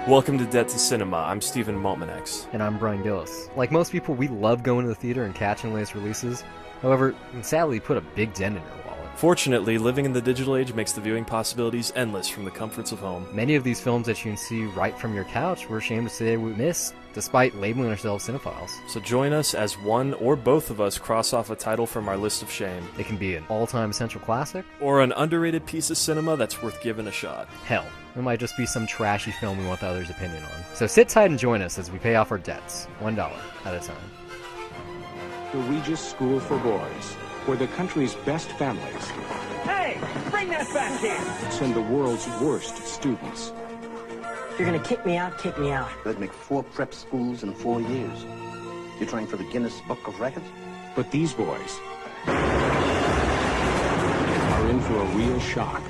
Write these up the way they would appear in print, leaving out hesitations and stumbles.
Welcome to Debt to Cinema. I'm Stephen Maltmanex. And I'm Brian Gillis. Like most people, we love going to the theater and catching the latest releases. However, sadly, put a big dent in our wallet. Fortunately, living in the digital age makes the viewing possibilities endless from the comforts of home. Many of these films that you can see right from your couch, we're ashamed to say we miss, despite labeling ourselves cinephiles. So join us as one or both of us cross off a title from our list of shame. It can be an all-time essential classic, or an underrated piece of cinema that's worth giving a shot. Hell, it might just be some trashy film we want the other's opinion on. So sit tight and join us as we pay off our debts, $1 at a time. The Regis School for Boys, where the country's best families... Hey, bring that back here! ...send the world's worst students. If you're gonna kick me out, kick me out. That'd make 4 prep schools in 4 years. You're trying for the Guinness Book of Records? But these boys are in for a real shock.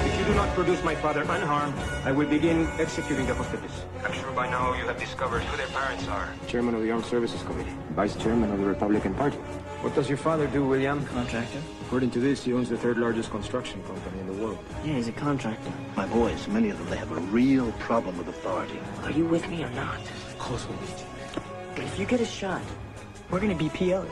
If you do not produce my father unharmed, I will begin executing the hostages. I'm sure by now you have discovered who their parents are. Chairman of the Armed Services Committee, Vice Chairman of the Republican Party. What does your father do, William? Contractor? According to this, he owns the 3rd largest construction company in the world. Yeah, he's a contractor. My boys, many of them, they have a real problem with authority. Are you with me or not? Of course we need you. If you get a shot, we're gonna be PO'd.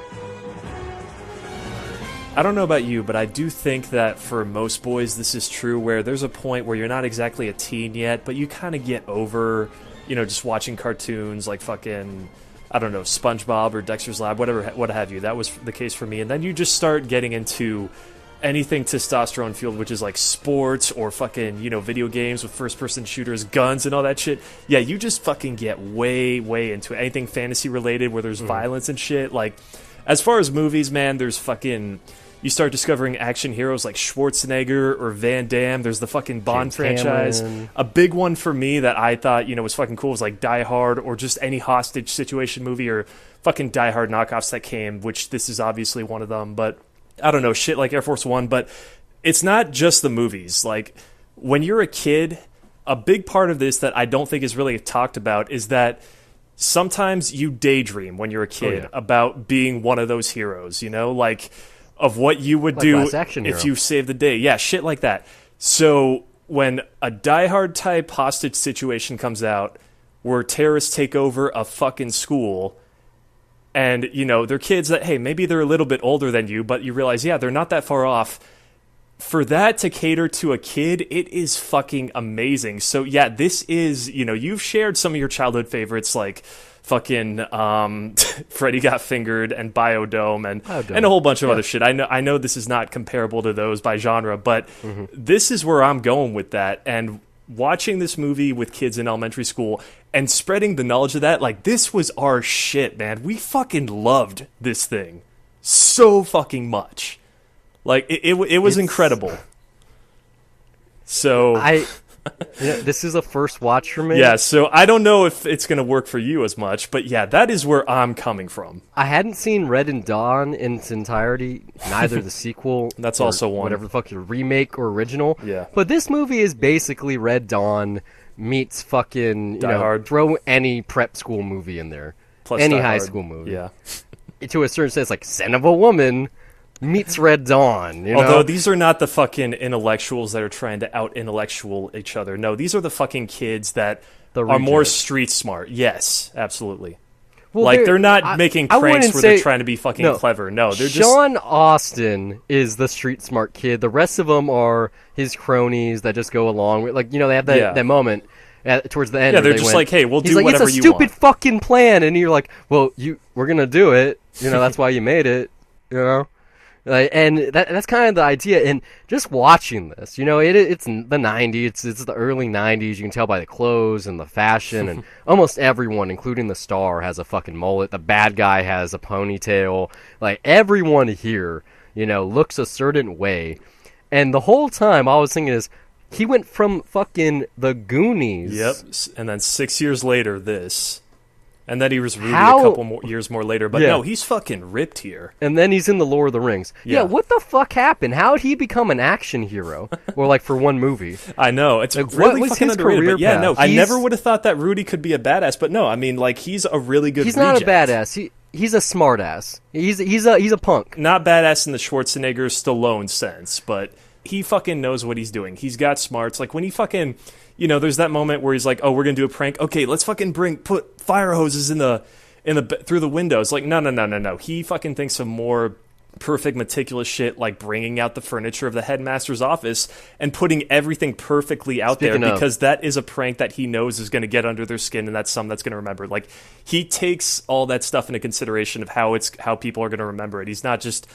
I don't know about you, but I do think that for most boys this is true, where there's a point where you're not exactly a teen yet, but you kind of get over, just watching cartoons like fucking, I don't know, SpongeBob or Dexter's Lab, whatever, what have you. That was the case for me. And then you just start getting into anything testosterone fueled, which is like sports or fucking, video games with first-person shooters, guns, and all that shit. Yeah, you just fucking get way, way into anything fantasy related where there's violence and shit. Like, as far as movies, man, there's fucking... You start discovering action heroes like Schwarzenegger or Van Damme. There's the fucking Bond franchise. Cameron. A big one for me that I thought, was fucking cool was like Die Hard or just any hostage situation movie or fucking Die Hard knockoffs that came, which this is obviously one of them. But I don't know, shit like Air Force One. But it's not just the movies. Like, when you're a kid, a big part of this that I don't think is really talked about is that sometimes you daydream when you're a kid about being one of those heroes, like... of what you would do if you saved the day. Yeah, shit like that. So when a Die Hard type hostage situation comes out where terrorists take over a fucking school and, they're kids that, hey, maybe they're a little bit older than you, but you realize, yeah, they're not that far off. For that to cater to a kid, it is fucking amazing. So, yeah, this is, you've shared some of your childhood favorites like... fucking Freddy Got Fingered and Biodome and a whole bunch of other shit. I know this is not comparable to those by genre, but this is where I'm going with that. And watching this movie with kids in elementary school and spreading the knowledge of that, like, this was our shit, man. We fucking loved this thing so fucking much. Like, it was incredible. So... this is a first watch for me. Yeah, so I don't know if it's going to work for you as much, but yeah, that is where I'm coming from. I hadn't seen Red and Dawn in its entirety, neither the sequel That's also one. Whatever the fuck, remake or original. Yeah. But this movie is basically Red Dawn meets fucking, Die Hard. throw any prep school movie in there. Plus any Die high Hard. school movie. Yeah. To a certain sense, like Son of a Woman meets Red Dawn, Although these are not the fucking intellectuals that are trying to out-intellectual each other. No, these are the fucking kids that are more street smart. Yes, absolutely. Well, like, they're not making pranks where they're trying to be fucking clever. No, they're just... Sean Austin is the street smart kid. The rest of them are his cronies that just go along with, like, they have that moment towards the end. Yeah, they're just like, hey, we'll do whatever you want. It's a stupid fucking plan. And you're like, well, we're going to do it. That's why you made it, and that's kind of the idea. And just watching this, it's the 90s, it's the early 90s. You can tell by the clothes and the fashion, and almost everyone, including the star, has a fucking mullet. The bad guy has a ponytail. Like, everyone here, looks a certain way. And the whole time I was thinking is, he went from fucking The Goonies. Yep, and then 6 years later, this... And then he was Rudy a couple more years more later. But no, he's fucking ripped here. And then he's in the Lord of the Rings. Yeah, what the fuck happened? How did he become an action hero? Or, like, for one movie? I know. It's like, really what was fucking his underrated. career But yeah, path? no, I never would have thought that Rudy could be a badass. But no, I mean, like, he's a really good He's reject. not a badass. He's a smart ass. He's a punk. Not badass in the Schwarzenegger Stallone sense, but he fucking knows what he's doing. He's got smarts. Like when he fucking, you know, there's that moment where he's like, oh, we're gonna do a prank. Okay, let's fucking put fire hoses in the through the windows. Like no. He fucking thinks of more perfect, meticulous shit, like bringing out the furniture of the headmaster's office and putting everything perfectly out there, because that is a prank that he knows is going to get under their skin, and that's something that's going to remember. Like he takes all that stuff into consideration of how people are going to remember it. He's not just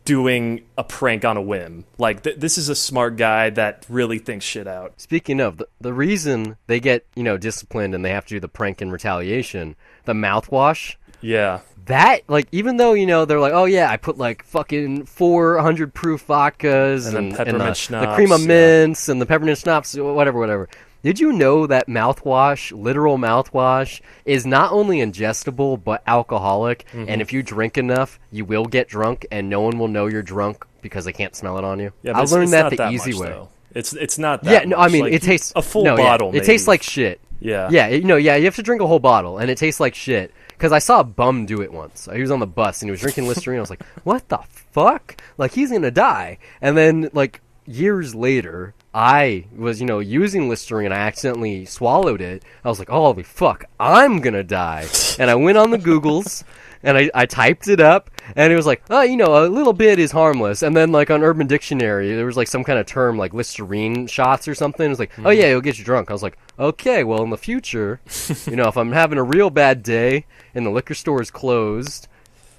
doing a prank on a whim. Like this is a smart guy that really thinks shit out. Speaking of, the reason they get, you know, disciplined and they have to do the prank in retaliation, the mouthwash. Yeah. That, like, even though, you know, they're like, oh yeah, I put like fucking 400 proof vodkas and peppermint schnapps, the cream of mints and the peppermint schnapps, whatever. Did you know that mouthwash, literal mouthwash, is not only ingestible but alcoholic? Mm-hmm. And if you drink enough, you will get drunk, and no one will know you're drunk because they can't smell it on you. Yeah, I learned that the easy much, way. Though. It's not that. Yeah, no, I mean, like, it tastes a full bottle. Yeah, it tastes like shit. Yeah. Yeah, you have to drink a whole bottle, and it tastes like shit. Because I saw a bum do it once. He was on the bus, and he was drinking Listerine. I was like, what the fuck? Like, he's going to die. And then, like, years later, I was, you know, using Listerine, and I accidentally swallowed it. I was like, holy fuck, I'm going to die. And I went on the Googles, and I typed it up, and it was like, oh, you know, a little bit is harmless. And then, like, on Urban Dictionary, there was, like, some kind of term, like Listerine shots or something. It was like, oh, yeah, it'll get you drunk. I was like, okay, well, in the future, you know, if I'm having a real bad day and the liquor store is closed,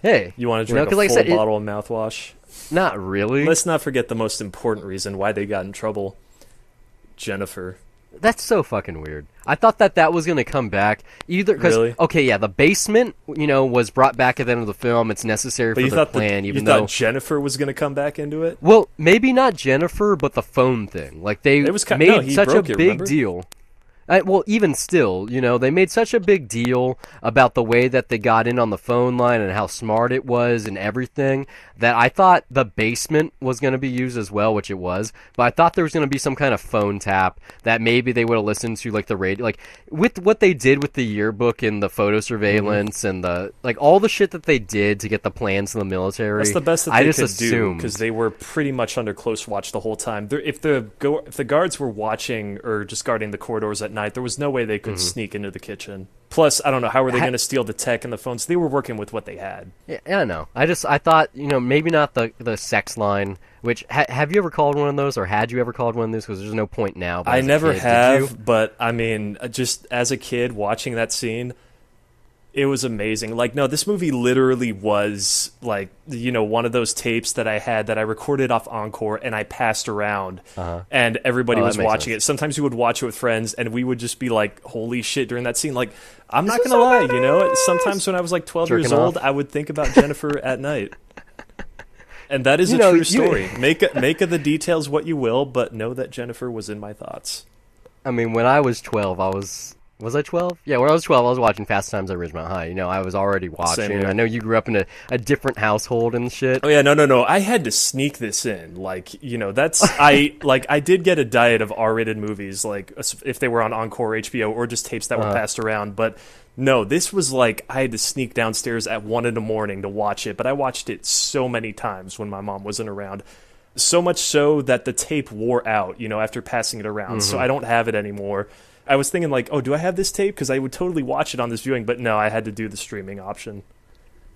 hey. You want to drink a full bottle of mouthwash? Not really. Let's not forget the most important reason why they got in trouble. Jennifer. That's so fucking weird. I thought that was going to come back. Either because, really? Okay, yeah, the basement, you know, was brought back at the end of the film. It's necessary for the plan, even though... You thought Jennifer was going to come back into it? Well, maybe not Jennifer, but the phone thing. Like, they made such a big deal. Well, even still, you know, they made such a big deal about the way that they got in on the phone line and how smart it was and everything, that I thought the basement was going to be used as well, which it was, but I thought there was going to be some kind of phone tap that maybe they would have listened to, like, the radio, like, with what they did with the yearbook and the photo surveillance and the, like, all the shit that they did to get the plans in the military. That's the best that they could do, because they were pretty much under close watch the whole time. If the guards were watching or just guarding the corridors at night, there was no way they could sneak into the kitchen. Plus, I don't know, how were they going to steal the tech and the phones? They were working with what they had. Yeah, I know. I thought, you know, maybe not the sex line, which, have you ever called one of those, or had you ever called one of those? Because there's no point now. I never have, but, I mean, just as a kid watching that scene, it was amazing. Like, no, this movie literally was, like, you know, one of those tapes that I had that I recorded off Encore and I passed around, and everybody was watching it. Sometimes we would watch it with friends, and we would just be like, holy shit, during that scene. Like, I'm not going to lie, you know, sometimes when I was like 12 years old, I would think about Jennifer at night. And that is a true story. Make of the details what you will, but know that Jennifer was in my thoughts. I mean, when I was 12, Was I 12? Yeah, when I was 12, I was watching Fast Times at Ridgemont High. You know, I was already watching. I know you grew up in a different household and shit. Oh, yeah, no. I had to sneak this in. Like, you know, I did get a diet of R-rated movies, like, if they were on Encore HBO or just tapes that were passed around. But, no, this was like, I had to sneak downstairs at 1 a.m. to watch it. But I watched it so many times when my mom wasn't around. So much so that the tape wore out, you know, after passing it around. So I don't have it anymore. I was thinking, like, oh, do I have this tape? Because I would totally watch it on this viewing, but no, I had to do the streaming option.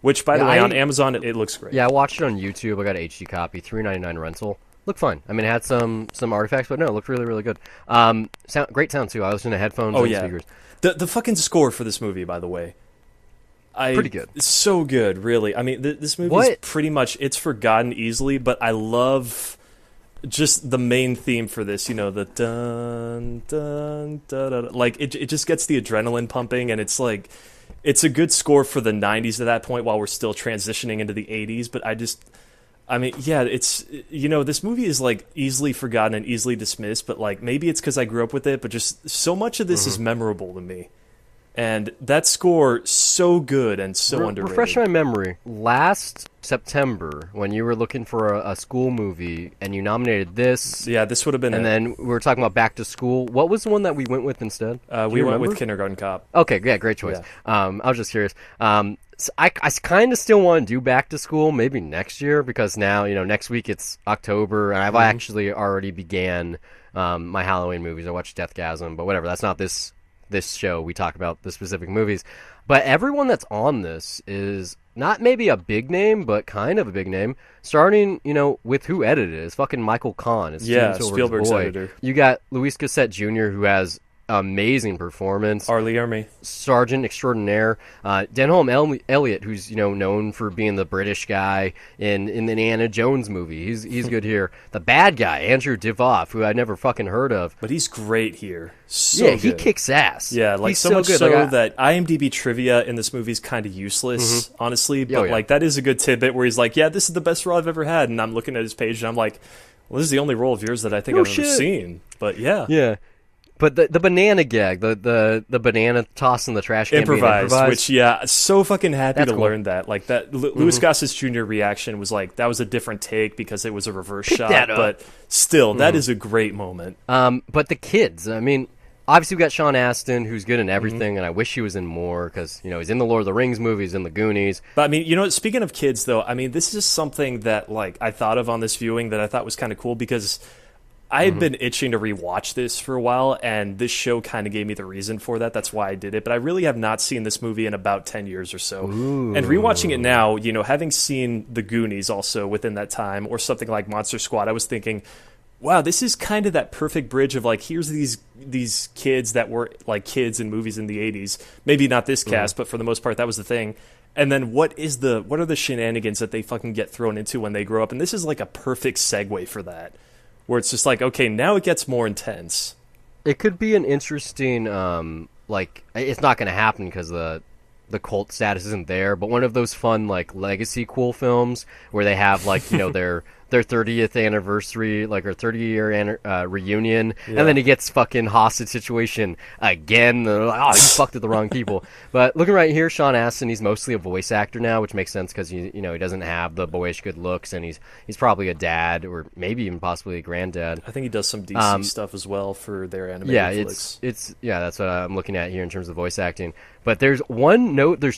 Which, by the way, on Amazon, it looks great. Yeah, I watched it on YouTube. I got an HD copy, $3.99 rental. Looked fine. I mean, it had some artifacts, but no, it looked really, really good. Great sound, too. I listened to headphones and speakers. The fucking score for this movie, by the way. Pretty good. It's so good, really. I mean, this movie is pretty much, it's forgotten easily, but I love... just the main theme for this, you know, the dun dun da da, like it just gets the adrenaline pumping, and it's like, it's a good score for the 90s at that point while we're still transitioning into the 80s. But I mean, yeah, it's, you know, this movie is like easily forgotten and easily dismissed, but like maybe it's because I grew up with it, but just so much of this is memorable to me. And that score, so good and so underrated. Refresh my memory. Last September, when you were looking for a school movie, and you nominated this... Yeah, this would have been And then we were talking about Back to School. What was the one that we went with instead? We went with Kindergarten Cop. Okay, yeah, great choice. Yeah. I was just curious. So I kind of still want to do Back to School maybe next year, because now, next week it's October, and I've actually already began my Halloween movies. I watched Deathgasm, but whatever. That's not this show. We talk about the specific movies. But everyone that's on this is not maybe a big name, but kind of a big name. Starting, with who edited it. It's fucking Michael Kahn. It's Spielberg's editor. You got Luis Gossett Jr., who has amazing performance. Arlie Ermey, Sergeant Extraordinaire. Denholm Elliott, who's known for being the British guy in the Indiana Jones movie. He's good here. The bad guy, Andrew Divoff, who I never fucking heard of, but he's great here. So he good. kicks ass. Yeah, like he's so much good. so that IMDb trivia in this movie is kind of useless, honestly. But like that is a good tidbit where he's like, "Yeah, this is the best role I've ever had," and I'm looking at his page and I'm like, "Well, this is the only role of yours that I think I've ever seen." But yeah. But the banana gag, the banana toss in the trash can improvised, which so fucking happy to cool. learn that. Like that, Louis Gossett Jr. reaction was like that was a different take because it was a reverse shot, but still, that is a great moment. But the kids, I mean, obviously we got Sean Astin, who's good in everything, and I wish he was in more because he's in the Lord of the Rings movies, in the Goonies. But I mean, speaking of kids, though, I mean, this is something that like I thought of on this viewing that I thought was kind of cool because I had been itching to rewatch this for a while, and this show kind of gave me the reason for that. That's why I did it. But I really have not seen this movie in about 10 years or so. Ooh. And rewatching it now, having seen The Goonies also within that time, or something like Monster Squad, I was thinking, wow, this is kind of that perfect bridge of like, here's these kids that were like kids in movies in the 80s. Maybe not this cast, but for the most part, that was the thing. And then what are the shenanigans that they fucking get thrown into when they grow up? And this is like a perfect segue for that, where it's just like, okay, now it gets more intense. It could be an interesting, it's not going to happen because the cult status isn't there, but one of those fun, like, legacy cool films where they have, like, their 30th anniversary, like, or 30-year reunion, and then he gets fucking hostage situation again. Oh, he fucked with the wrong people. But looking right here, Sean Astin, he's mostly a voice actor now, which makes sense because he doesn't have the boyish good looks, and he's probably a dad, or maybe even possibly a granddad. I think he does some DC stuff as well for their animated flicks. That's what I'm looking at here in terms of voice acting. But there's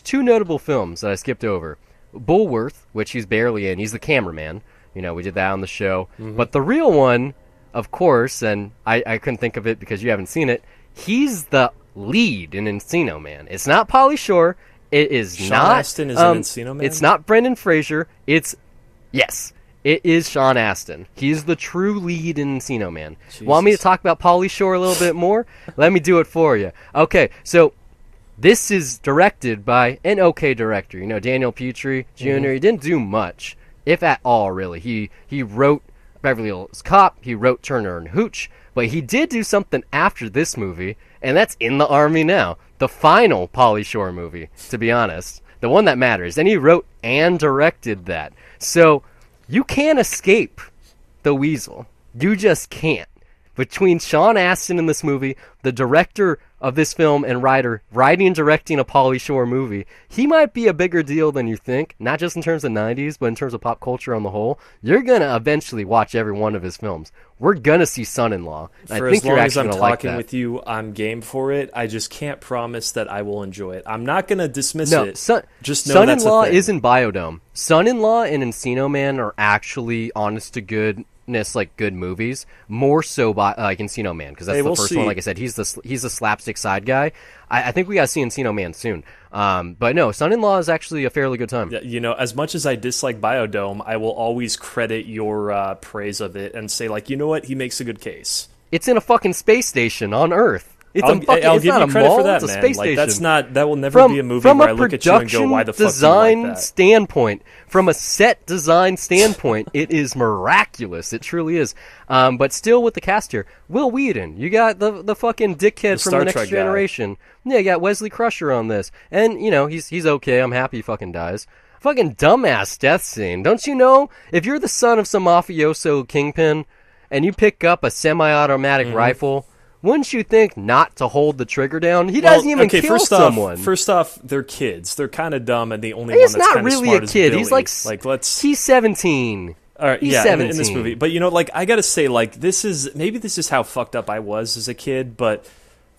two notable films that I skipped over. Bulworth, which he's barely in. He's the cameraman. We did that on the show. But the real one, of course, and I couldn't think of it because you haven't seen it, he's the lead in Encino Man. It's not Pauly Shore. It is Sean not... Astin is in Encino Man? It's not Brendan Fraser. It is Sean Astin. He's the true lead in Encino Man. Jesus. Want me to talk about Pauly Shore a little bit more? Let me do it for you. Okay, so this is directed by an okay director. Daniel Petrie Jr. He didn't do much, if at all, really. He wrote Beverly Hills Cop. He wrote Turner and Hooch. But he did do something after this movie, and that's In the Army Now, the final Pauly Shore movie, to be honest. The one that matters. And he wrote and directed that. So you can't escape the weasel. You just can't. Between Sean Astin in this movie, the director of this film and writing and directing a Pauly Shore movie, he might be a bigger deal than you think, not just in terms of 90s, but in terms of pop culture on the whole. You're going to eventually watch every one of his films. We're going to see Son-in-Law. For as long as I'm talking with you, I'm game for it. I just can't promise that I will enjoy it. I'm not going to dismiss it. Just know Son-in-Law is in Biodome. Son-in-Law and Encino Man are actually, honest to goodness, like good movies, more so by like Encino Man, because that's the first one. Like I said, he's the slapstick side guy. I think we gotta see Encino Man soon. But no, Son-in-Law is actually a fairly good time. Yeah, as much as I dislike Biodome, I will always credit your praise of it and say, like, you know what, he makes a good case. It's in a fucking space station on Earth. I'll give you credit for that, man. Like, that will never be a movie where I look at you and go, why the fuck do you like that? Standpoint, from a set design standpoint, it is miraculous. It truly is. But still with the cast here, Will Wheaton, you got the fucking dickhead from the Next Generation. Yeah, you got Wesley Crusher on this, and he's okay. I'm happy he fucking dies. Fucking dumbass death scene. Don't you know if you're the son of some mafioso kingpin and you pick up a semi-automatic rifle? Wouldn't you think not to hold the trigger down? He doesn't even kill someone. First off, they're kids. They're kind of dumb, and the only one that's kind of smart is Billy. He's not really a kid. He's 17. All right, he's 17. In this movie. But I gotta say, like, maybe this is how fucked up I was as a kid, but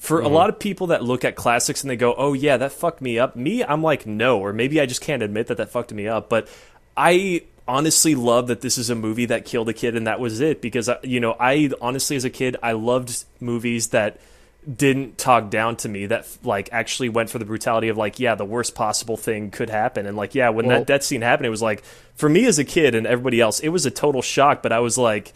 For a lot of people that look at classics and they go, oh yeah, that fucked me up. Me, I'm like, no, or maybe I just can't admit that fucked me up. But I honestly love that this is a movie that killed a kid and that was it. Because, I honestly, as a kid, I loved movies that didn't talk down to me, that like actually went for the brutality of like, yeah, the worst possible thing could happen. And like, yeah, when that death scene happened, it was like, for me as a kid and everybody else, it was a total shock. But I was like,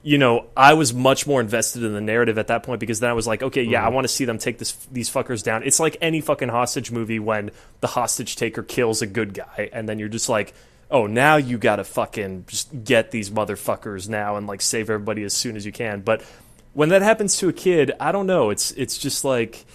I was much more invested in the narrative at that point, because then I was like, okay, yeah, I want to see them take these fuckers down. It's like any fucking hostage movie when the hostage taker kills a good guy, and then you're just like, oh, now you gotta fucking just get these motherfuckers now and like save everybody as soon as you can. But when that happens to a kid, I don't know. It's just like,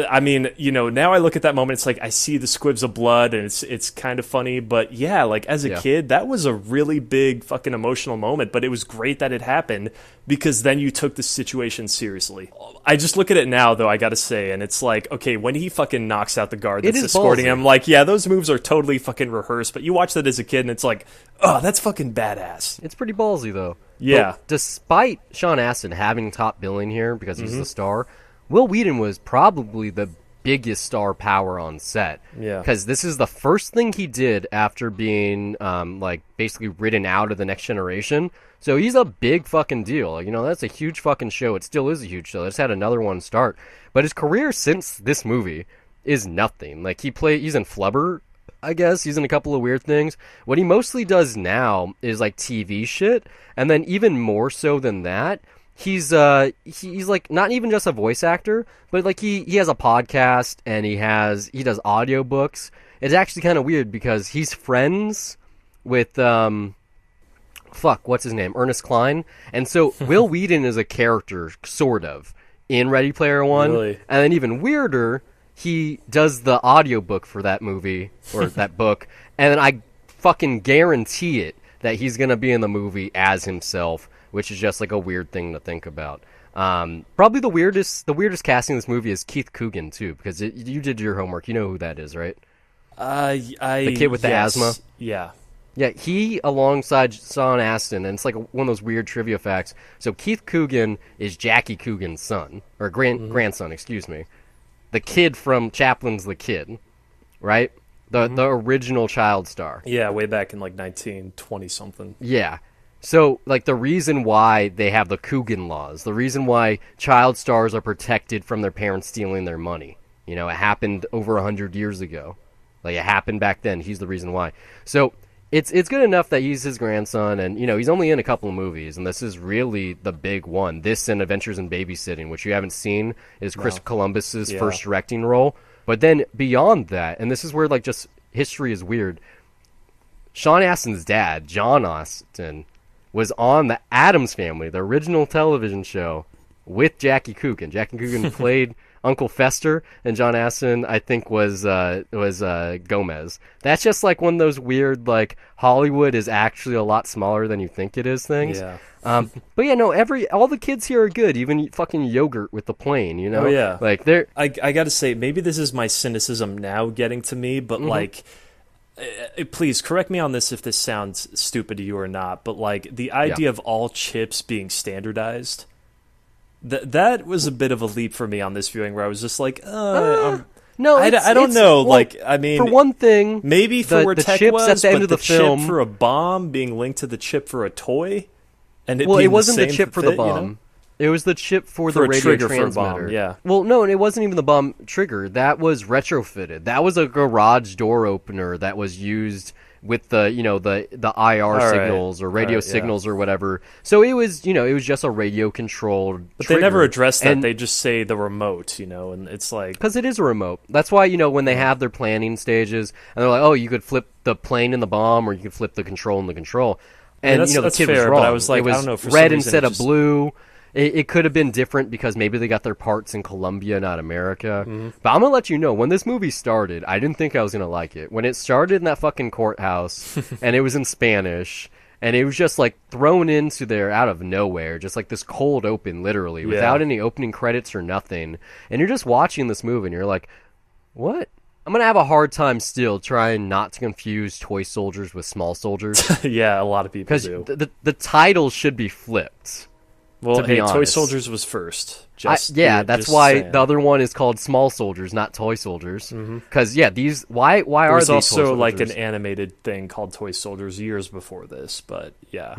I mean, now I look at that moment, it's like I see the squibs of blood, and it's kind of funny. But yeah, like as a kid, that was a really big fucking emotional moment. But it was great that it happened, because then you took the situation seriously. I just look at it now, though, I gotta say, and it's like, okay, when he fucking knocks out the guard that's escorting him, like, yeah, those moves are totally fucking rehearsed. But you watch that as a kid, and it's like, oh, that's fucking badass. It's pretty ballsy, though. Yeah. But despite Sean Astin having top billing here because he's the star, Will Wheaton was probably the biggest star power on set. Yeah. Because this is the first thing he did after being, basically written out of The Next Generation. So he's a big fucking deal. That's a huge fucking show. It still is a huge show. It's had another one start. But his career since this movie is nothing. Like, he's in Flubber, I guess. He's in a couple of weird things. What he mostly does now is, like, TV shit. And then even more so than that, he's like not even just a voice actor, but like he has a podcast, and he does audiobooks. It's actually kind of weird because he's friends with what's his name? Ernest Cline. And so Will Wheaton is a character sort of in Ready Player One. Really? And then even weirder, he does the audiobook for that movie or that book, and then I fucking guarantee it that he's going to be in the movie as himself, which is just like a weird thing to think about. Probably the weirdest casting in this movie is Keith Coogan too, because you did your homework. You know who that is, right? The kid with the asthma. Yeah. Yeah, he alongside Sean Astin, and it's like one of those weird trivia facts. So Keith Coogan is Jackie Coogan's son, or grandson, excuse me. The kid from Chaplin's The Kid, right? The original child star. Yeah, way back in like 1920 something. Yeah. So, like, the reason why they have the Coogan laws, the reason why child stars are protected from their parents stealing their money, it happened over 100 years ago. Like, it happened back then. He's the reason why. So, it's good enough that he's his grandson, and, he's only in a couple of movies, and this is really the big one. This and Adventures in Babysitting, which you haven't seen, is Chris Columbus's first directing role. But then, beyond that, and this is where, like, just history is weird, Sean Astin's dad, John Astin, was on the Addams Family, the original television show, with Jackie Coogan. Jackie Coogan played Uncle Fester, and John Astin, I think, was Gomez. That's just like one of those weird, like, Hollywood is actually a lot smaller than you think it is things. Yeah. But yeah, no, all the kids here are good, even fucking Yogurt with the plane, Oh, yeah. Like, they're... I gotta say, maybe this is my cynicism now getting to me, but, like... please correct me on this if this sounds stupid to you or not, but like the idea of all chips being standardized, that was a bit of a leap for me on this viewing, where I was just like, no, I don't know. Well, like, I mean, for one thing, maybe for where the tech chips was, at the end but of the film, chip for a bomb being linked to the chip for a toy, and it wasn't the chip for the fit, bomb. It was the chip for the a radio trigger transmitter. for a bomb, yeah. Well, no, and it wasn't even the bomb trigger. That was retrofitted. That was a garage door opener that was used with the the IR signals or radio signals or whatever. So it was just a radio controlled. But trigger. they never address that. They just say the remote, and it's like, because it is a remote. That's why when they have their planning stages and they're like, oh, you could flip the plane in the bomb, or you could flip the control in the control. And that's the kid fair, was wrong. but I was like, it was I don't know, for red some reason instead it of just... blue. It could have been different because maybe they got their parts in Colombia, not America. Mm-hmm. But I'm going to let you know, when this movie started, I didn't think I was going to like it. When it started in that fucking courthouse, and it was in Spanish, and it was just like thrown into there out of nowhere, just like this cold open, literally, without any opening credits or nothing. And you're just watching this movie, and you're like, what? I'm going to have a hard time still trying not to confuse toy soldiers with small soldiers. Yeah, a lot of people because do. the title should be flipped. Well, to be hey, Toy honest. Soldiers was first. That's just why saying. the other one is called Small Soldiers, not Toy Soldiers. Because these why There are was these also Toy like an Soldiers? animated thing called Toy Soldiers years before this, but yeah.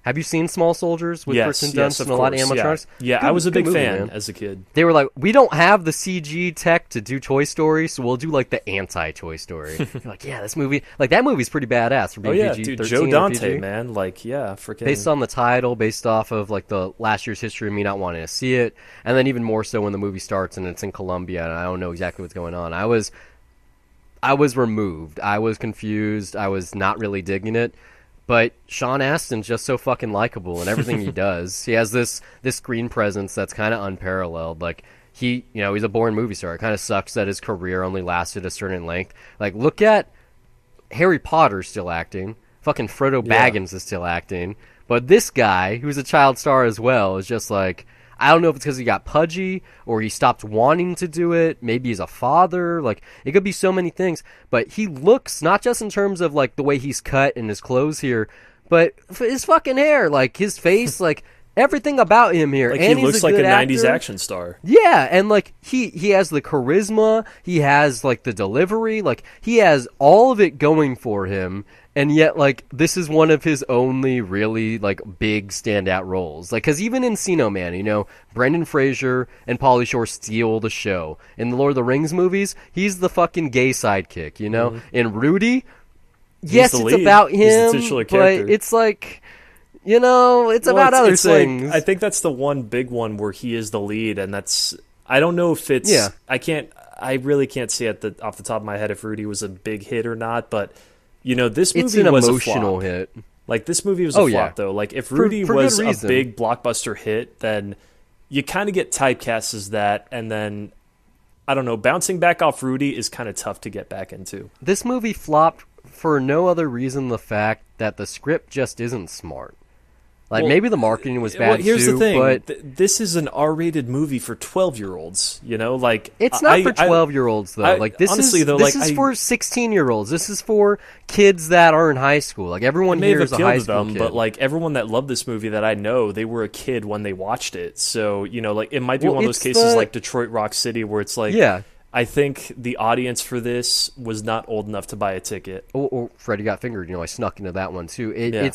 Have you seen Small Soldiers with Yes, Kristen yes, Dunst of and a lot of course, animatronics? Yeah, Good- I was a good big movie, fan man. as a kid. They were like, we don't have the CG tech to do Toy Story, so we'll do like the anti-Toy Story. You're like, yeah, this movie, like that movie's pretty badass for Oh being yeah, PG-13 dude, Joe and Dante, PG. man, like yeah, freaking. Based on the title, based off of like the last year's history of me not wanting to see it, and then even more so when the movie starts and it's in Colombia and I don't know exactly what's going on. I was removed. I was confused. I was not really digging it. But Sean Astin's just so fucking likable in everything he does. He has this screen presence that's kind of unparalleled. Like he's a born movie star. It kind of sucks that his career only lasted a certain length. Like look at Harry Potter still acting. Fucking Frodo Baggins is still acting. But this guy, who's a child star as well, is just like, I don't know if it's because he got pudgy or he stopped wanting to do it. Maybe he's a father. Like, it could be so many things. But he looks, not just in terms of, like, the way he's cut and his clothes here, but his fucking hair, like, his face, like, everything about him here. like and he he's looks like a good 90s actor. action star. Yeah, and like he has the charisma, he has like the delivery, like he has all of it going for him, and yet like this is one of his only really like big standout roles. Like cuz even in Encino Man, Brendan Fraser and Pauly Shore steal the show. In the Lord of the Rings movies, he's the fucking gay sidekick, In Rudy, yes, the it's lead. about He's the him, titular but character. it's like it's about other things. I think that's the one big one where he is the lead, and that's I don't know if it's Yeah. I really can't say off the top of my head if Rudy was a big hit or not, but this It's movie an was emotional a flop. hit. Like this movie was a Oh, flop yeah. though. Like if For Rudy good was a reason. big blockbuster hit, then you kind of get typecast as that, and then I don't know, bouncing back off Rudy is kind of tough to get back into. This movie flopped for no other reason than the fact that the script just isn't smart. Like Well, maybe the marketing was bad Well, here's too, the thing. but This is an R-rated movie for 12-year-olds. Like it's not for 12-year-olds though. Like this honestly, is though, this like, is for 16-year-olds. This is for kids that are in high school. Like everyone may here have is a high appealed to school them, kid. but like everyone that loved this movie that I know, they were a kid when they watched it. So like it might be Well, one of those it's cases the- like Detroit Rock City where it's like, Yeah. I think the audience for this was not old enough to buy a ticket. Or Freddy Got Fingered. I snuck into that one too. Yeah.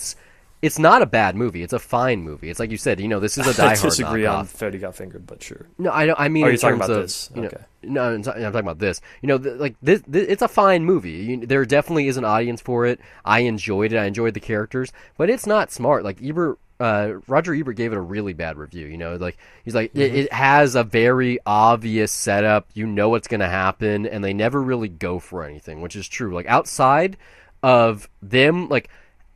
It's not a bad movie. It's a fine movie. It's like you said. This is a Die I Hard disagree on knockoff. Freddy Got Fingered, but sure. No, I mean, Oh, in you're talking terms about of, this. you know, Okay. no, I'm talking about this. Like this, it's a fine movie. There definitely is an audience for it. I enjoyed it. I enjoyed the characters, but it's not smart. Like Roger Ebert gave it a really bad review. Like he's like it has a very obvious setup. You know what's going to happen, and they never really go for anything, which is true. Like outside of them, like.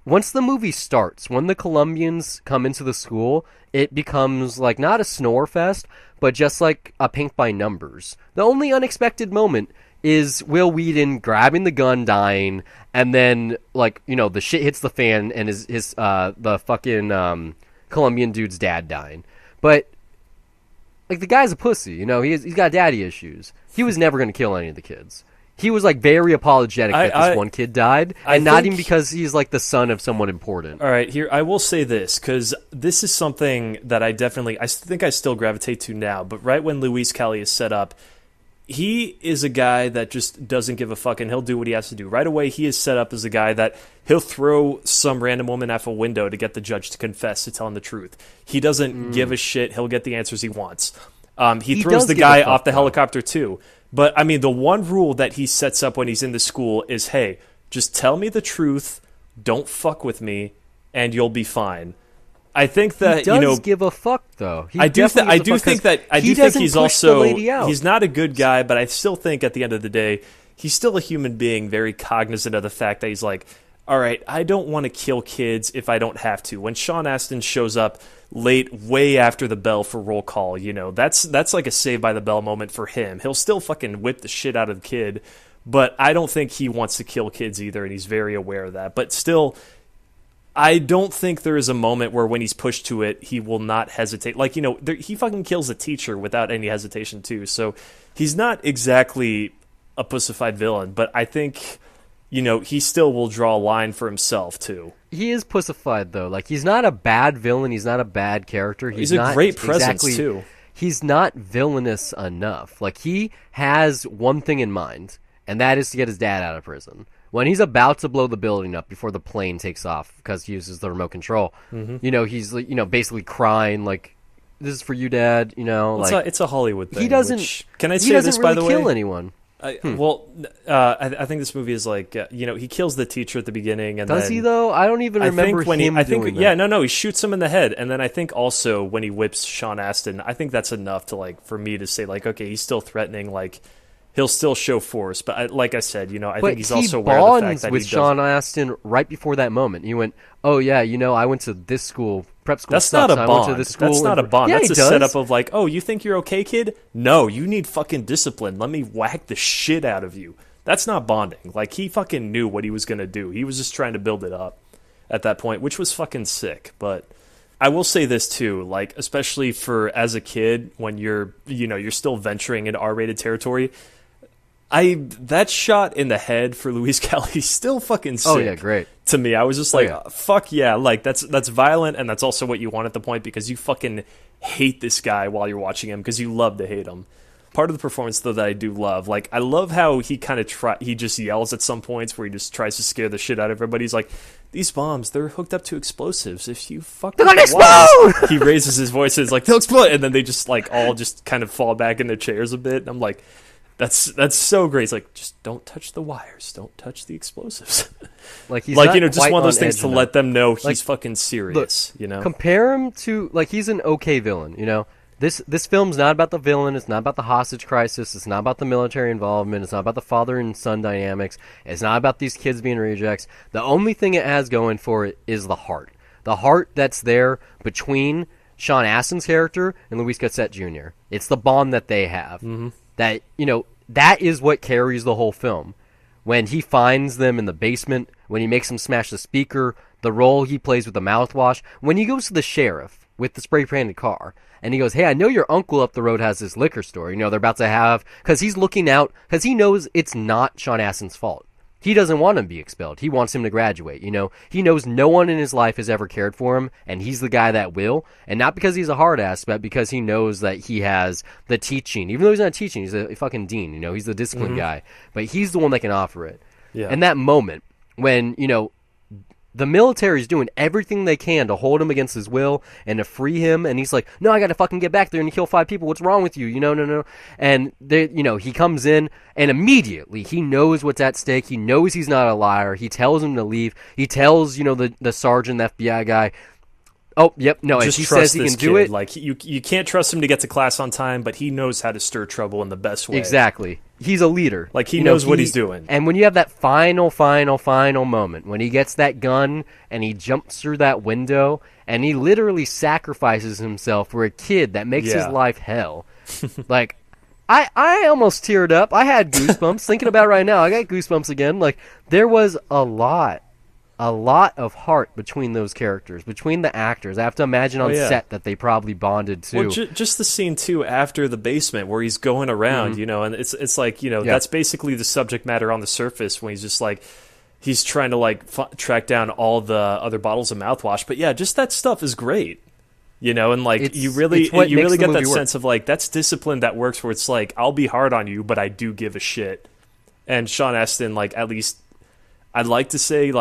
Once the movie starts, when the Colombians come into the school, it becomes like not a snore fest, but just like a paint by numbers. The only unexpected moment is Will Wheaton grabbing the gun, dying, and then like the shit hits the fan and the fucking Colombian dude's dad dying. But like the guy's a pussy, he's got daddy issues. He was never gonna kill any of the kids. He was like very apologetic that this one kid died, and not even because he's like the son of someone important. All right, here I will say this because this is something that I think I still gravitate to now. But right when Luis Kelly is set up, he is a guy that just doesn't give a fuck, and he'll do what he has to do. Right away, he is set up as a guy that he'll throw some random woman out a window to get the judge to confess to telling the truth. He doesn't give a shit. He'll get the answers he wants. He throws does the give guy a fuck, off the though. helicopter too. But I mean, the one rule that he sets up when he's in the school is, hey, just tell me the truth, don't fuck with me, and you'll be fine. I think that He does give a fuck though. I do think he's also he's not a good guy, but I still think at the end of the day he's still a human being, very cognizant of the fact that he's like, all right, I don't want to kill kids if I don't have to. When Sean Astin shows up late, way after the bell for roll call, that's like a Saved by the Bell moment for him. He'll still fucking whip the shit out of the kid, but I don't think he wants to kill kids either, and he's very aware of that. But still, I don't think there is a moment where when he's pushed to it, he will not hesitate. Like, he fucking kills a teacher without any hesitation too. So he's not exactly a pussified villain, but I think, he still will draw a line for himself too. He is pussified though. Like, he's not a bad villain. He's not a bad character. He's a great presence too. He's not villainous enough. Like, he has one thing in mind, and that is to get his dad out of prison. When he's about to blow the building up before the plane takes off because he uses the remote control, he's basically crying like, "This is for you, Dad." It's a Hollywood thing. He doesn't. Can I he say doesn't this really by the way? kill anyone. I think this movie is like, he kills the teacher at the beginning, and does then, he though? I don't even remember him doing that. No, he shoots him in the head, and then I think also when he whips Sean Astin, I think that's enough to for me to say okay, he's still threatening, he'll still show force, but like I said, I think he's also aware of the fact that with Sean Astin right before that moment. He went, "Oh yeah, I went to this school, prep school. That's sucks. not a bond. I went to this school." That's not a bond. Yeah, That's he a does. setup of oh, you think you're okay, kid? No, you need fucking discipline. Let me whack the shit out of you. That's not bonding. He fucking knew what he was gonna do. He was just trying to build it up at that point, which was fucking sick. But I will say this too, especially for as a kid when you're still venturing into R-rated territory. That shot in the head for Luis Cali is still fucking sick. Oh yeah, great. To me, I was just fuck yeah, that's violent, and that's also what you want at the point, because you fucking hate this guy while you're watching him because you love to hate him. Part of the performance though that I do love, I love how he kind of he just yells at some points where he just tries to scare the shit out of everybody. He's like, "These bombs, they're hooked up to explosives. If you fuck with the wires," he raises his voice and is like, "They'll explode," and then they just all just kind of fall back in their chairs a bit. And I'm like, That's so great. It's like, just don't touch the wires, don't touch the explosives. He's not just quite one of those on things edge to enough. let them know he's fucking serious. Compare him to he's an okay villain. This film's not about the villain. It's not about the hostage crisis. It's not about the military involvement. It's not about the father and son dynamics. It's not about these kids being rejects. The only thing it has going for it is the heart. The heart that's there between Sean Astin's character and Luis Gossett Jr. It's the bond that they have. Mm-hmm. That is what carries the whole film. When he finds them in the basement, when he makes them smash the speaker, the role he plays with the mouthwash, when he goes to the sheriff with the spray-painted car, and he goes, "Hey, I know your uncle up the road has this liquor store. They're about to have..." Because he's looking out, because he knows it's not Sean Astin's fault. He doesn't want him to be expelled. He wants him to graduate, He knows no one in his life has ever cared for him, and he's the guy that will. And not because he's a hard ass, but because he knows that he has the teaching. Even though he's not teaching, he's a fucking dean, He's the discipline guy. But he's the one that can offer it. Yeah. And that moment when, the military's doing everything they can to hold him against his will and to free him, and he's like, "No, I gotta fucking get back there and kill 5 people. What's wrong with you? No." And they, he comes in, and immediately he knows what's at stake. He knows he's not a liar. He tells him to leave. He tells, the sergeant, the FBI guy, "Oh, yep, no," and just he trust says he this can do kid. it. You can't trust him to get to class on time, but he knows how to stir trouble in the best way. Exactly. He's a leader. He knows what he's doing. And when you have that final moment, when he gets that gun and he jumps through that window and he literally sacrifices himself for a kid that makes his life hell. I almost teared up. I had goosebumps thinking about it right now. I got goosebumps again. There was a lot of heart between those characters, between the actors. I have to imagine on set that they probably bonded too. Well, just the scene too after the basement where he's going around, and it's that's basically the subject matter on the surface when he's just he's trying to track down all the other bottles of mouthwash. But yeah, just that stuff is great. And you really get that sense of that's discipline that works, where it's I'll be hard on you, but I do give a shit. And Sean Astin, at least, I'd like to say,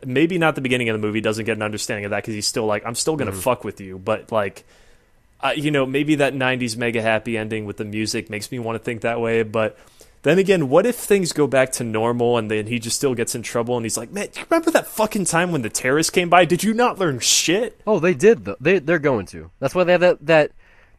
maybe not the beginning of the movie doesn't get an understanding of that, because he's still I'm still going to fuck with you. But, maybe that 90s mega happy ending with the music makes me want to think that way. But then again, what if things go back to normal and then he just still gets in trouble and he's like, "Man, do you remember that fucking time when the terrorists came by? Did you not learn shit?" Oh, they did, though. They're going to. That's why they have that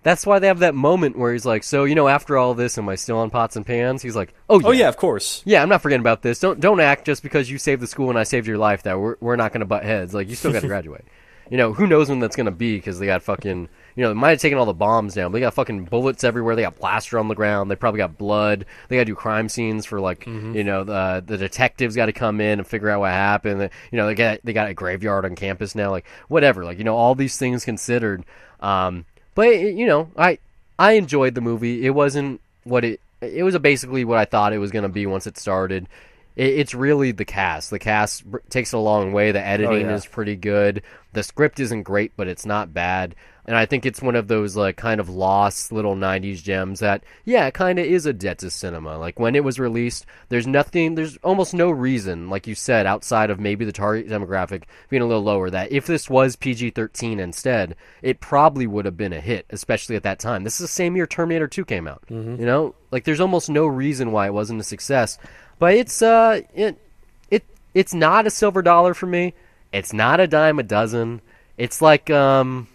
That's why they have that moment where he's like, "So, after all this, am I still on pots and pans?" He's like, "Oh yeah, oh yeah, of course. Yeah, I'm not forgetting about this. Don't act just because you saved the school and I saved your life that we're not going to butt heads. Like, you still got to graduate." Who knows when that's going to be, because they got fucking, they might have taken all the bombs down, but they got fucking bullets everywhere. They got plaster on the ground. They probably got blood. They got to do crime scenes for, the detectives got to come in and figure out what happened. They got a graveyard on campus now. Like, whatever. All these things considered. But, I enjoyed the movie. It wasn't what it was basically what I thought it was going to be once it started. It's really the cast. The cast takes it a long way. The editing is pretty good. The script isn't great, but it's not bad. And I think it's one of those like kind of lost little 90s gems that, it kind of is a debt to cinema. Like when it was released, there's almost no reason, like you said, outside of maybe the target demographic being a little lower, that if this was PG-13 instead, it probably would have been a hit, especially at that time. This is the same year Terminator 2 came out. You know, like there's almost no reason why it wasn't a success. But it's it's not a silver dollar for me. It's not a dime a dozen. It's like It's in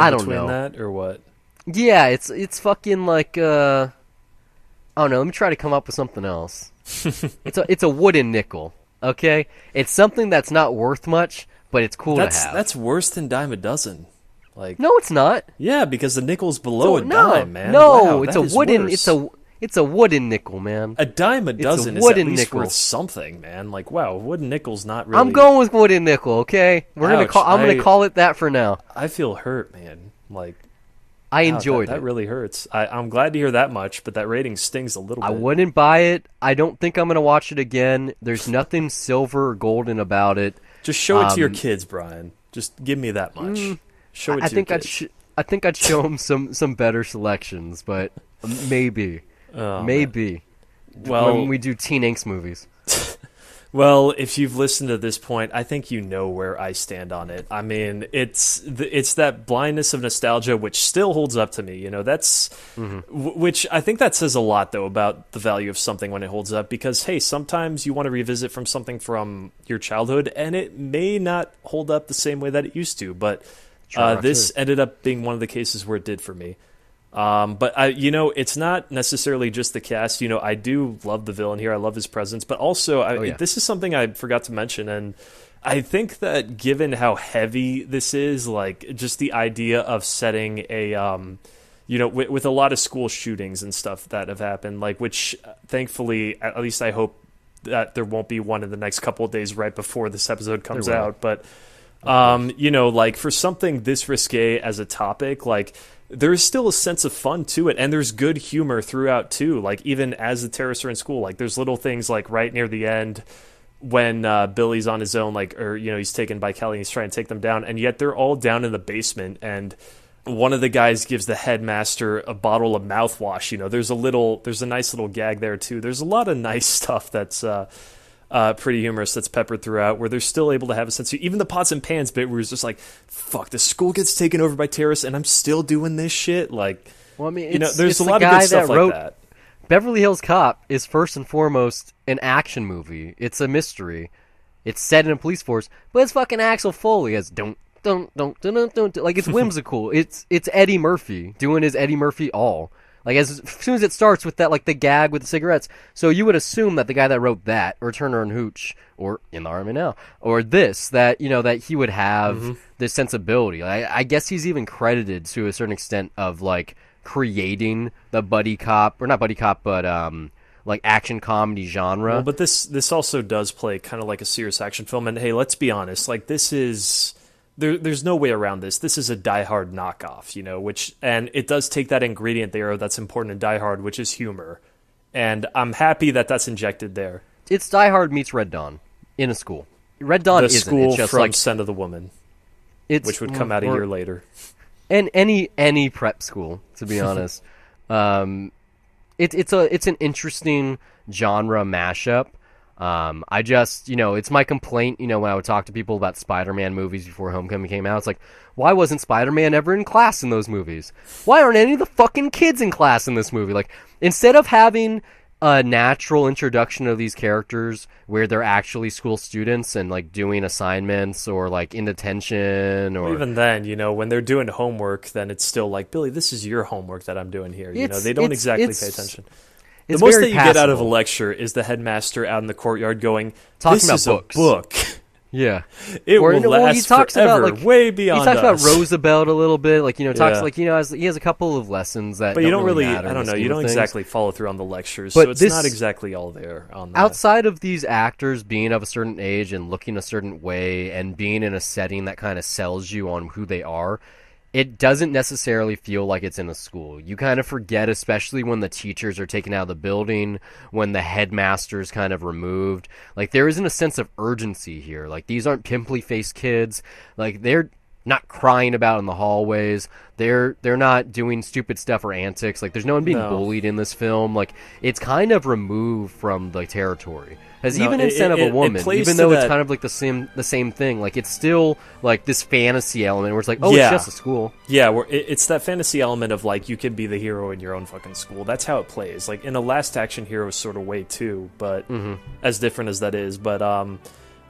I don't between know. that or what? Yeah, it's fucking like I don't know. Let me try to come up with something else. It's a wooden nickel. Okay, it's something that's not worth much, but it's cool to have. That's worse than dime a dozen. Like No, it's not. yeah, because the nickel's below a no, dime, man. No, Wow, it's that a is wooden. worse. It's a wooden nickel, man. A dime a dozen is at wooden least nickel. worth something, man. Like wow, wooden nickel's not really. I'm going with wooden nickel. Okay, I'm Ouch, gonna call it that for now. I feel hurt, man. Like I wow, enjoyed that it. really hurts. I'm glad to hear that much, but that rating stings a little bit. I wouldn't buy it. I don't think I'm gonna watch it again. There's nothing silver or golden about it. Just show it to your kids, Brian. Just give me that much. Show it I to think your kids. I think I'd show them some better selections, but maybe. Maybe. Well, when we do teen angst movies. Well, if you've listened to this point, I think you know where I stand on it. I mean, it's that blindness of nostalgia which still holds up to me. You know, that's which I think that says a lot though about the value of something when it holds up. Because hey, sometimes you want to revisit from something from your childhood, and it may not hold up the same way that it used to. But this ended up being one of the cases where it did for me. But it's not necessarily just the cast. You know, I do love the villain here. I love his presence, but also this is something I forgot to mention. And I think that given how heavy this is, like just the idea of setting a, with a lot of school shootings and stuff that have happened, like, which thankfully, at least I hope that there won't be one in the next couple of days right before this episode comes out. But, like for something this risque as a topic, like, there's still a sense of fun to it, and there's good humor throughout too. Like even as the terrorists are in school, like there's little things like right near the end when Billy's on his own, like, or he's taken by Kelly and he's trying to take them down, and yet they're all down in the basement, and one of the guys gives the headmaster a bottle of mouthwash. You know, there's a nice little gag there too. There's a lot of nice stuff that's pretty humorous that's peppered throughout, where they're still able to have a sense of, even the pots and pans bit where it's just like, fuck, the school gets taken over by terrorists and I'm still doing this shit. Like, well, I mean, there's a lot of good stuff like that. Beverly Hills Cop is first and foremost an action movie. It's a mystery. It's set in a police force, but it's fucking Axel Foley as don't like it's whimsical. It's Eddie Murphy doing his Eddie Murphy all. Like as soon as it starts with that, like the gag with the cigarettes, so you would assume that the guy that wrote that, or Turner and Hooch, or In the Army Now, or this, that that he would have this sensibility. I guess he's even credited to a certain extent of like creating the buddy cop, or not buddy cop, but like action comedy genre. Well, but this also does play kind of like a serious action film, and hey, let's be honest, like this is. There's no way around this. This is a Die Hard knockoff, and it does take that ingredient there that's important in Die Hard, which is humor. And I'm happy that that's injected there. It's Die Hard meets Red Dawn in a school. Red Dawn isn't. School it's just from like Scent of the Woman, which would come out a year later. And any prep school, to be honest. It's an interesting genre mashup. I just, it's my complaint, when I would talk to people about Spider-Man movies before Homecoming came out. It's like, why wasn't Spider-Man ever in class in those movies? Why aren't any of the fucking kids in class in this movie? Like, instead of having a natural introduction of these characters where they're actually school students and, like, doing assignments or, like, in detention or... Even then, when they're doing homework, then it's still like, Billy, this is your homework that I'm doing here. They don't exactly pay attention. The most that you get out of a lecture is the headmaster out in the courtyard going, talking "This about is a book." Yeah, it will last forever, way beyond. He talks us. about Roosevelt a little bit, like talks like he has a couple of lessons that. But you don't really, matter I don't know, you don't exactly follow through on the lectures, but so it's not exactly all there. On that. Outside of these actors being of a certain age and looking a certain way and being in a setting that kind of sells you on who they are, it doesn't necessarily feel like it's in a school. You kind of forget, especially when the teachers are taken out of the building, when the headmaster's kind of removed. Like, there isn't a sense of urgency here. Like, these aren't pimply-faced kids. Like, they're not crying about in the hallways. They're not doing stupid stuff or antics. Like, there's no one being bullied in this film. Like, it's kind of removed from the territory. Because even in Scent of a Woman, even though it's kind of like the same thing, like, it's still like this fantasy element where it's like, oh, it's just a school. Yeah, it's that fantasy element of like you can be the hero in your own fucking school. That's how it plays. Like in a Last Action Hero sort of way too, but as different as that is. But I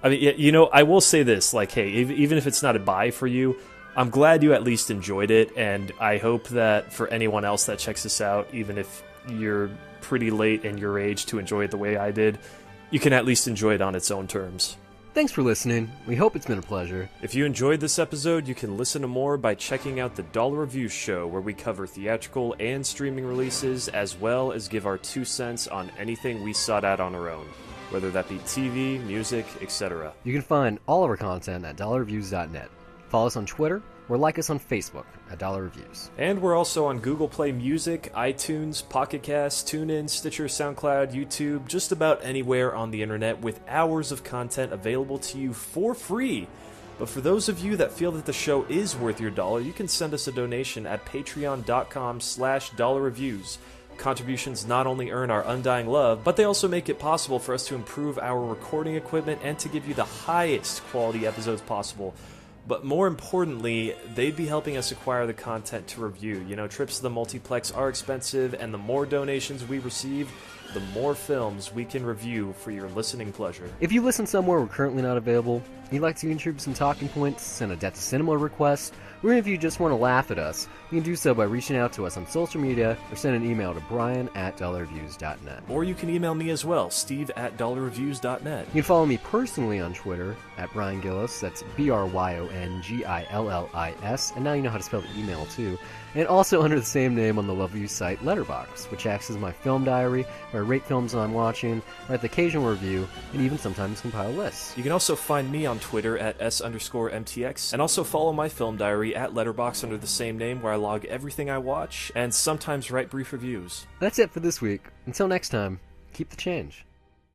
mean, you know, I will say this: like, hey, even if it's not a buy for you, I'm glad you at least enjoyed it, and I hope that for anyone else that checks this out, even if you're pretty late in your age to enjoy it the way I did, you can at least enjoy it on its own terms. Thanks for listening. We hope it's been a pleasure. If you enjoyed this episode, you can listen to more by checking out the Dollar Reviews Show, where we cover theatrical and streaming releases, as well as give our 2 cents on anything we sought out on our own, whether that be TV, music, etc. You can find all of our content at dollarreviews.net. Follow us on Twitter, or like us on Facebook at Dollar Reviews. And we're also on Google Play Music, iTunes, Pocket Cast, TuneIn, Stitcher, SoundCloud, YouTube, just about anywhere on the internet with hours of content available to you for free. But for those of you that feel that the show is worth your dollar, you can send us a donation at patreon.com/dollarreviews. Contributions not only earn our undying love, but they also make it possible for us to improve our recording equipment and to give you the highest quality episodes possible. But more importantly, they'd be helping us acquire the content to review. You know, trips to the multiplex are expensive, and the more donations we receive, the more films we can review for your listening pleasure. If you listen somewhere we're currently not available, you'd like to contribute some talking points, send a Death to Cinema request, or if you just want to laugh at us, you can do so by reaching out to us on social media or send an email to brian@dollarreviews.net. Or you can email me as well, steve@dollarreviews.net. You can follow me personally on Twitter at Brian Gillis, that's BRYONGILLIS, and now you know how to spell the email too. And also under the same name on the Loveview site Letterboxd, which acts as my film diary, where I rate films I'm watching, write the occasional review, and even sometimes compile lists. You can also find me on Twitter at S_MTX, and also follow my film diary at Letterboxd under the same name, where I log everything I watch, and sometimes write brief reviews. That's it for this week. Until next time, keep the change.